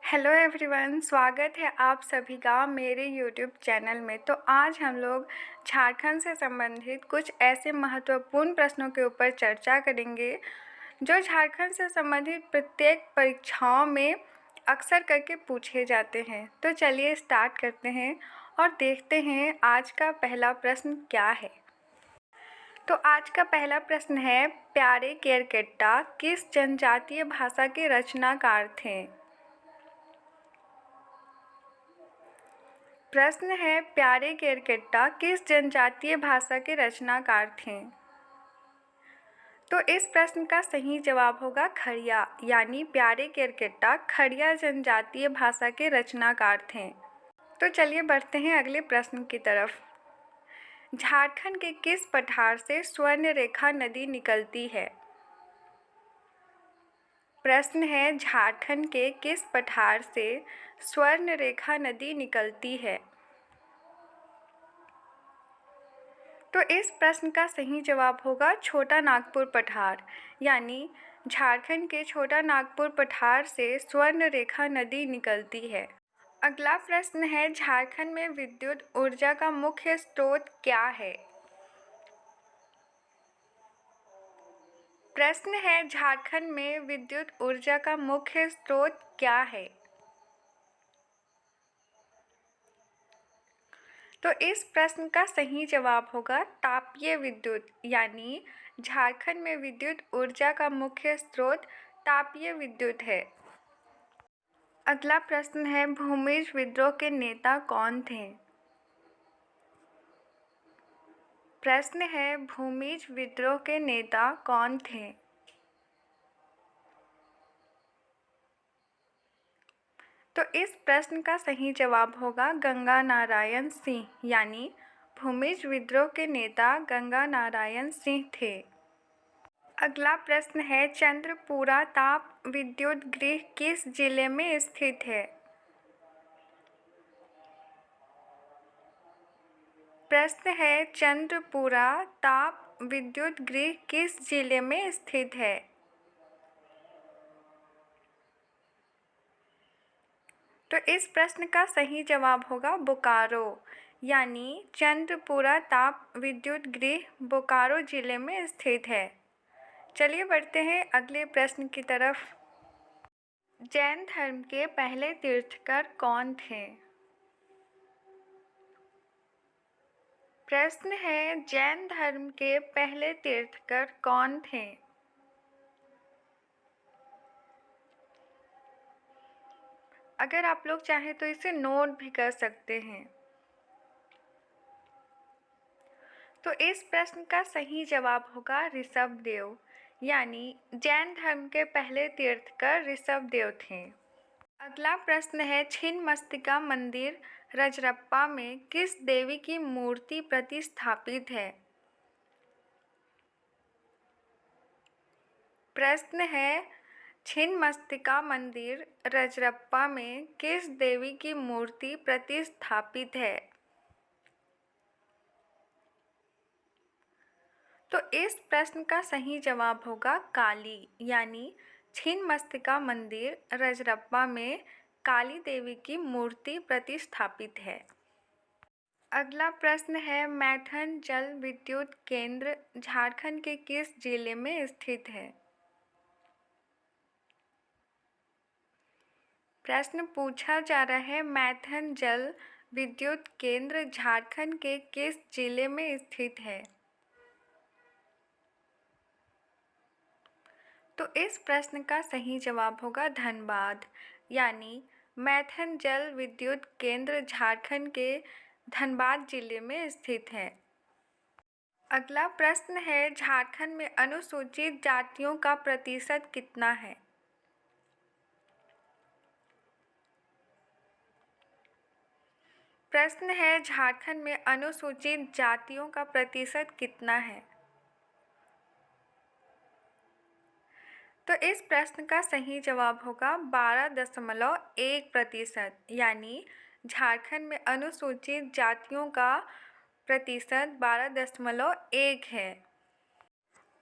Hello everyone, स्वागत है आप सभी का मेरे यूट्यूब चैनल में। तो आज हम लोग झारखंड से संबंधित कुछ ऐसे महत्वपूर्ण प्रश्नों के ऊपर चर्चा करेंगे जो झारखंड से संबंधित प्रत्येक परीक्षाओं में अक्सर करके पूछे जाते हैं। तो चलिए स्टार्ट करते हैं और देखते हैं आज का पहला प्रश्न क्या है। तो आज का पहला प्रश्न है, प्यारे केरकेट्टा किस जनजातीय भाषा के रचनाकार थे? प्रश्न है, प्यारे केरकेट्टा किस जनजातीय भाषा के रचनाकार थे? तो इस प्रश्न का सही जवाब होगा खड़िया, यानी प्यारे केरकेट्टा खड़िया जनजातीय भाषा के रचनाकार थे। तो चलिए बढ़ते हैं अगले प्रश्न की तरफ। झारखंड के किस पठार से स्वर्णरेखा नदी निकलती है? प्रश्न है, झारखंड के किस पठार से स्वर्णरेखा नदी निकलती है? तो इस प्रश्न का सही जवाब होगा छोटा नागपुर पठार, यानी झारखंड के छोटा नागपुर पठार से स्वर्णरेखा नदी निकलती है। अगला प्रश्न है, झारखंड में विद्युत ऊर्जा का मुख्य स्रोत क्या है? प्रश्न है, झारखंड में विद्युत ऊर्जा का मुख्य स्रोत क्या है? तो इस प्रश्न का सही जवाब होगा तापीय विद्युत, यानी झारखंड में विद्युत ऊर्जा का मुख्य स्रोत तापीय विद्युत है। अगला प्रश्न है, भूमिज विद्रोह के नेता कौन थे? प्रश्न है, भूमिज विद्रोह के नेता कौन थे? तो इस प्रश्न का सही जवाब होगा गंगा नारायण सिंह, यानी भूमिज विद्रोह के नेता गंगा नारायण सिंह थे। अगला प्रश्न है, चंद्रपुरा ताप विद्युत गृह किस जिले में स्थित है? प्रश्न है, चंद्रपुरा ताप विद्युत गृह किस जिले में स्थित है? तो इस प्रश्न का सही जवाब होगा बोकारो, यानी चंद्रपुरा ताप विद्युत गृह बोकारो जिले में स्थित है। चलिए बढ़ते हैं अगले प्रश्न की तरफ। जैन धर्म के पहले तीर्थकर कौन थे? प्रश्न है, जैन धर्म के पहले तीर्थकर कौन थे? अगर आप लोग चाहें तो इसे नोट भी कर सकते हैं। तो इस प्रश्न का सही जवाब होगा ऋषभदेव, यानी जैन धर्म के पहले तीर्थकर ऋषभदेव थे। अगला प्रश्न है, छिन्नमस्तिका मंदिर रजरप्पा में किस देवी की मूर्ति प्रतिस्थापित है? प्रश्न है, छिन्नमस्तिका मंदिर रजरप्पा में किस देवी की मूर्ति प्रतिस्थापित है? तो इस प्रश्न का सही जवाब होगा काली, यानी छिन्नमस्तिका मंदिर रजरप्पा में काली देवी की मूर्ति प्रतिस्थापित है। अगला प्रश्न है, मैथन जल विद्युत केंद्र झारखंड के किस जिले में स्थित है? प्रश्न पूछा जा रहा है, मैथन जल विद्युत केंद्र झारखंड के किस जिले में स्थित है? तो इस प्रश्न का सही जवाब होगा धनबाद, यानी मैथन जल विद्युत केंद्र झारखंड के धनबाद जिले में स्थित है। अगला प्रश्न है, झारखंड में अनुसूचित जातियों का प्रतिशत कितना है? प्रश्न है, झारखंड में अनुसूचित जातियों का प्रतिशत कितना है? तो इस प्रश्न का सही जवाब होगा 12.1%, यानी झारखंड में अनुसूचित जातियों का प्रतिशत 12.1 है।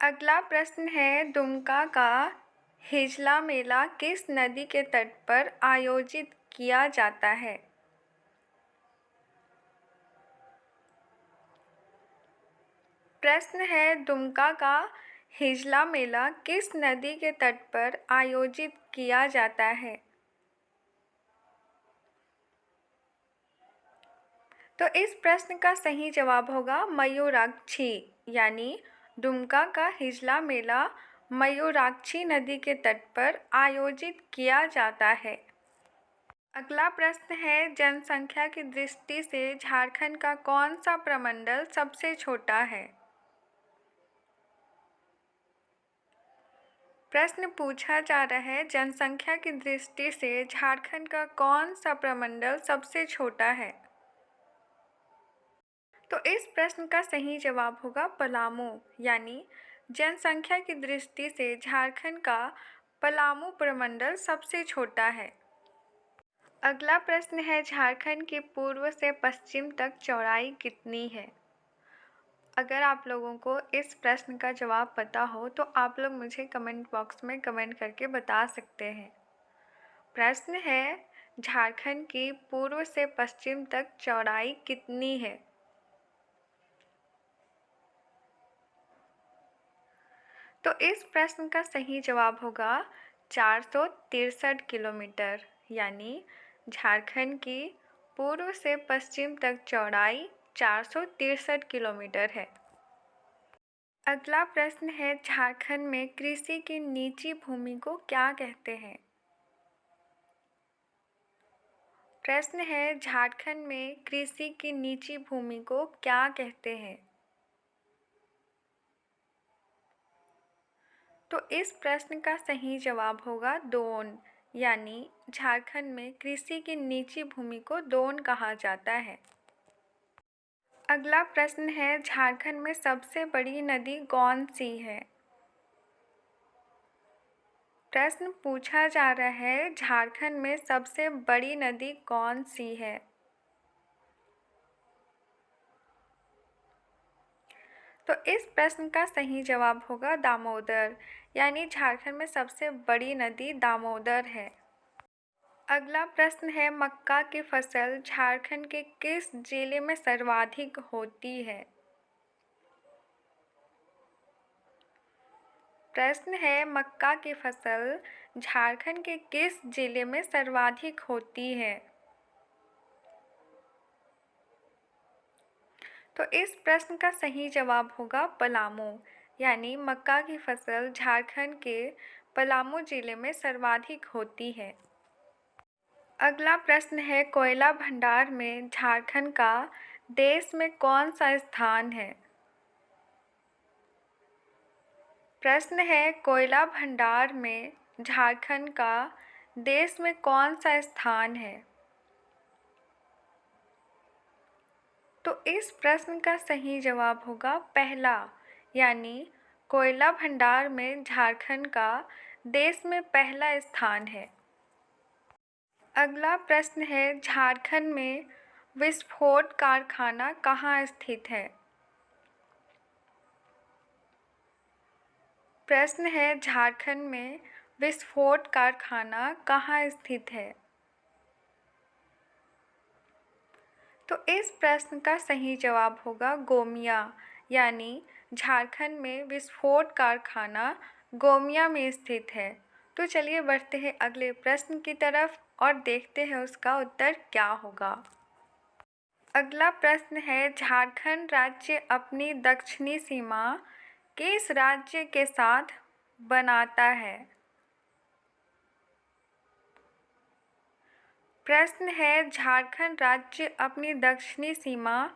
अगला प्रश्न है, दुमका का हिजला मेला किस नदी के तट पर आयोजित किया जाता है? प्रश्न है, दुमका का हिजला मेला किस नदी के तट पर आयोजित किया जाता है? तो इस प्रश्न का सही जवाब होगा मयूराक्षी, यानी दुमका का हिजला मेला मयूराक्षी नदी के तट पर आयोजित किया जाता है। अगला प्रश्न है, जनसंख्या की दृष्टि से झारखंड का कौन सा प्रमंडल सबसे छोटा है? प्रश्न पूछा जा रहा है, जनसंख्या की दृष्टि से झारखंड का कौन सा प्रमंडल सबसे छोटा है? तो इस प्रश्न का सही जवाब होगा पलामू, यानी जनसंख्या की दृष्टि से झारखंड का पलामू प्रमंडल सबसे छोटा है। अगला प्रश्न है, झारखंड की पूर्व से पश्चिम तक चौड़ाई कितनी है? अगर आप लोगों को इस प्रश्न का जवाब पता हो तो आप लोग मुझे कमेंट बॉक्स में कमेंट करके बता सकते हैं। प्रश्न है, झारखंड की पूर्व से पश्चिम तक चौड़ाई कितनी है? तो इस प्रश्न का सही जवाब होगा 463 किलोमीटर, यानी झारखंड की पूर्व से पश्चिम तक चौड़ाई 463 किलोमीटर है। अगला प्रश्न है, झारखंड में कृषि की निजी भूमि को क्या कहते हैं? प्रश्न है, झारखंड में कृषि की निजी भूमि को क्या कहते हैं? तो इस प्रश्न का सही जवाब होगा दोन, यानी झारखंड में कृषि की निजी भूमि को दोन कहा जाता है। अगला प्रश्न है, झारखंड में सबसे बड़ी नदी कौन सी है? प्रश्न पूछा जा रहा है, झारखंड में सबसे बड़ी नदी कौन सी है? तो इस प्रश्न का सही जवाब होगा दामोदर, यानी झारखंड में सबसे बड़ी नदी दामोदर है। अगला प्रश्न है, मक्का की फसल झारखंड के किस जिले में सर्वाधिक होती है? प्रश्न है, मक्का की फसल झारखंड के किस जिले में सर्वाधिक होती है? तो इस प्रश्न का सही जवाब होगा पलामू, यानी मक्का की फसल झारखंड के पलामू जिले में सर्वाधिक होती है। अगला प्रश्न है, कोयला भंडार में झारखंड का देश में कौन सा स्थान है? प्रश्न है, कोयला भंडार में झारखंड का देश में कौन सा स्थान है? तो इस प्रश्न का सही जवाब होगा पहला, यानी कोयला भंडार में झारखंड का देश में पहला स्थान है। अगला प्रश्न है, झारखंड में विस्फोट कारखाना कहाँ स्थित है? प्रश्न है, झारखंड में विस्फोट कारखाना कहाँ स्थित है? तो इस प्रश्न का सही जवाब होगा गोमिया, यानी झारखंड में विस्फोट कारखाना गोमिया में स्थित है। तो चलिए बढ़ते हैं अगले प्रश्न की तरफ और देखते हैं उसका उत्तर क्या होगा। अगला प्रश्न है, झारखंड राज्य अपनी दक्षिणी सीमा किस राज्य के साथ बनाता है? प्रश्न है, झारखंड राज्य अपनी दक्षिणी सीमा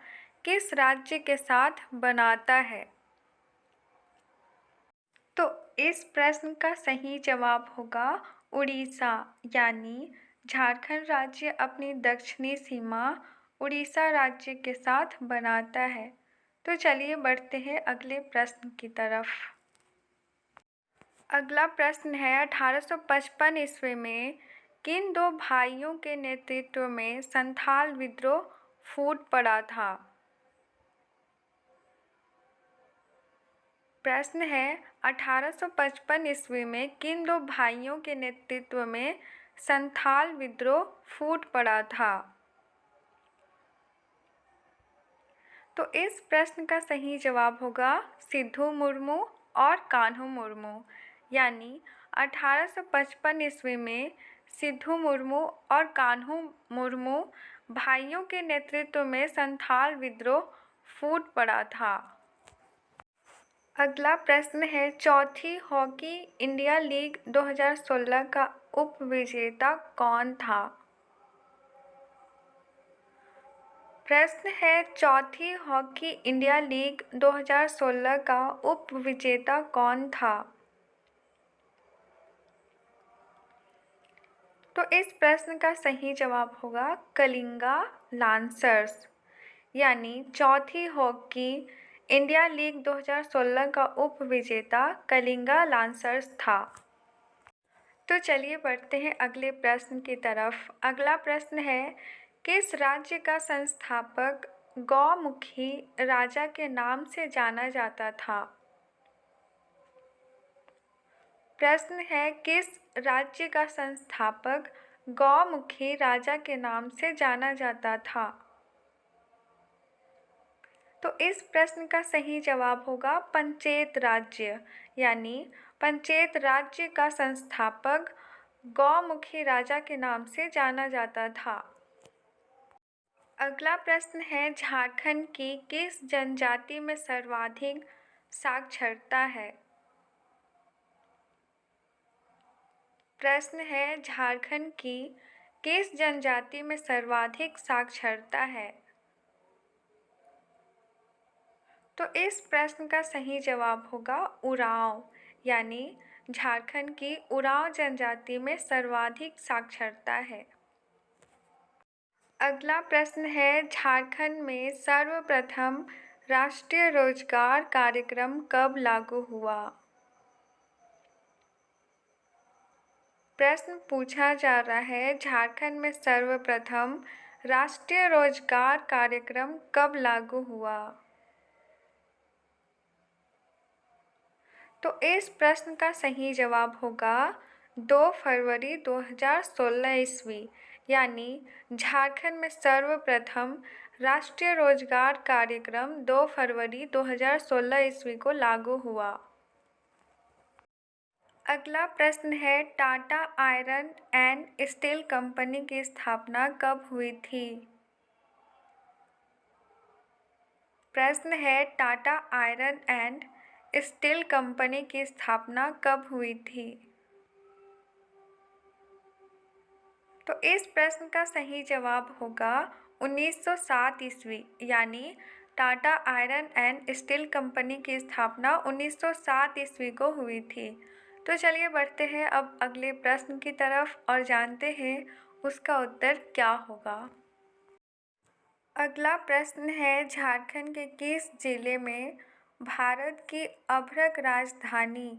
किस राज्य के साथ बनाता है? तो इस प्रश्न का सही जवाब होगा उड़ीसा, यानी झारखंड राज्य अपनी दक्षिणी सीमा उड़ीसा राज्य के साथ बनाता है। तो चलिए बढ़ते हैं अगले प्रश्न की तरफ। अगला प्रश्न है, 1855 ईस्वी में किन दो भाइयों के नेतृत्व में संथाल विद्रोह फूट पड़ा था? प्रश्न है 1855 ईस्वी में किन दो भाइयों के नेतृत्व में संथाल विद्रोह फूट पड़ा था? तो इस प्रश्न का सही जवाब होगा सिद्धू मुर्मू और कान्हू मुर्मू। यानी 1855 ईस्वी में सिद्धू मुर्मू और कान्हू मुर्मू भाइयों के नेतृत्व में संथाल विद्रोह फूट पड़ा था। अगला प्रश्न है चौथी हॉकी इंडिया लीग 2016 का उपविजेता कौन था? प्रश्न है चौथी हॉकी इंडिया लीग 2016 का उपविजेता कौन था? तो इस प्रश्न का सही जवाब होगा कलिंगा लांसर्स। यानी चौथी हॉकी इंडिया लीग 2016 का उपविजेता कलिंगा लांसर्स था। तो चलिए बढ़ते हैं अगले प्रश्न की तरफ। अगला प्रश्न है किस राज्य का संस्थापक गौमुखी राजा के नाम से जाना जाता था? प्रश्न है किस राज्य का संस्थापक गौमुखी राजा के नाम से जाना जाता था? तो इस प्रश्न का सही जवाब होगा पंचेत राज्य। यानी पंचेत राज्य का संस्थापक गौमुखी राजा के नाम से जाना जाता था। अगला प्रश्न है झारखंड की किस जनजाति में सर्वाधिक साक्षरता है? प्रश्न है झारखंड की किस जनजाति में सर्वाधिक साक्षरता है? तो इस प्रश्न का सही जवाब होगा उरांव। यानी झारखंड की उरांव जनजाति में सर्वाधिक साक्षरता है। अगला प्रश्न है झारखंड में सर्वप्रथम राष्ट्रीय रोजगार कार्यक्रम कब लागू हुआ? प्रश्न पूछा जा रहा है झारखंड में सर्वप्रथम राष्ट्रीय रोजगार कार्यक्रम कब लागू हुआ? तो इस प्रश्न का सही जवाब होगा 2 फरवरी 2016 ईस्वी। यानी झारखंड में सर्वप्रथम राष्ट्रीय रोजगार कार्यक्रम 2 फरवरी 2016 ईस्वी को लागू हुआ। अगला प्रश्न है Tata iron and steel company की स्थापना कब हुई थी? प्रश्न है Tata iron and steel company की स्थापना कब हुई थी? तो इस प्रश्न का सही जवाब होगा 1907 ईस्वी। यानी Tata iron and steel company की स्थापना 1907 ईस्वी को हुई थी। तो चलिए बढ़ते हैं अब अगले प्रश्न की तरफ और जानते हैं उसका उत्तर क्या होगा। अगला प्रश्न है झारखंड के किस जिले में भारत की अभ्रक राजधानी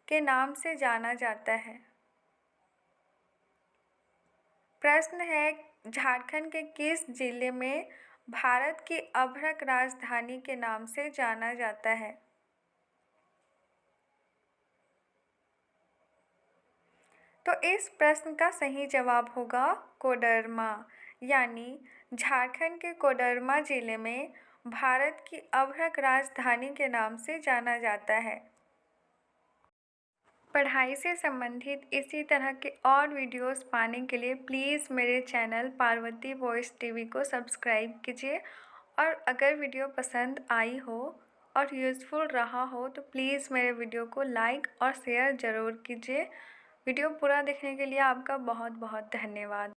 के नाम से जाना जाता है? प्रश्न है झारखंड के किस जिले में भारत की अभ्रक राजधानी के नाम से जाना जाता है? तो इस प्रश्न का सही जवाब होगा कोडरमा। यानी झारखंड के कोडरमा जिले में भारत की अभ्रक राजधानी के नाम से जाना जाता है। पढ़ाई से संबंधित इसी तरह के और वीडियोस पाने के लिए प्लीज़ मेरे चैनल पार्वती वॉइस टीवी को सब्सक्राइब कीजिए। और अगर वीडियो पसंद आई हो और यूज़फुल रहा हो तो प्लीज़ मेरे वीडियो को लाइक और शेयर ज़रूर कीजिए। वीडियो पूरा देखने के लिए आपका बहुत बहुत धन्यवाद।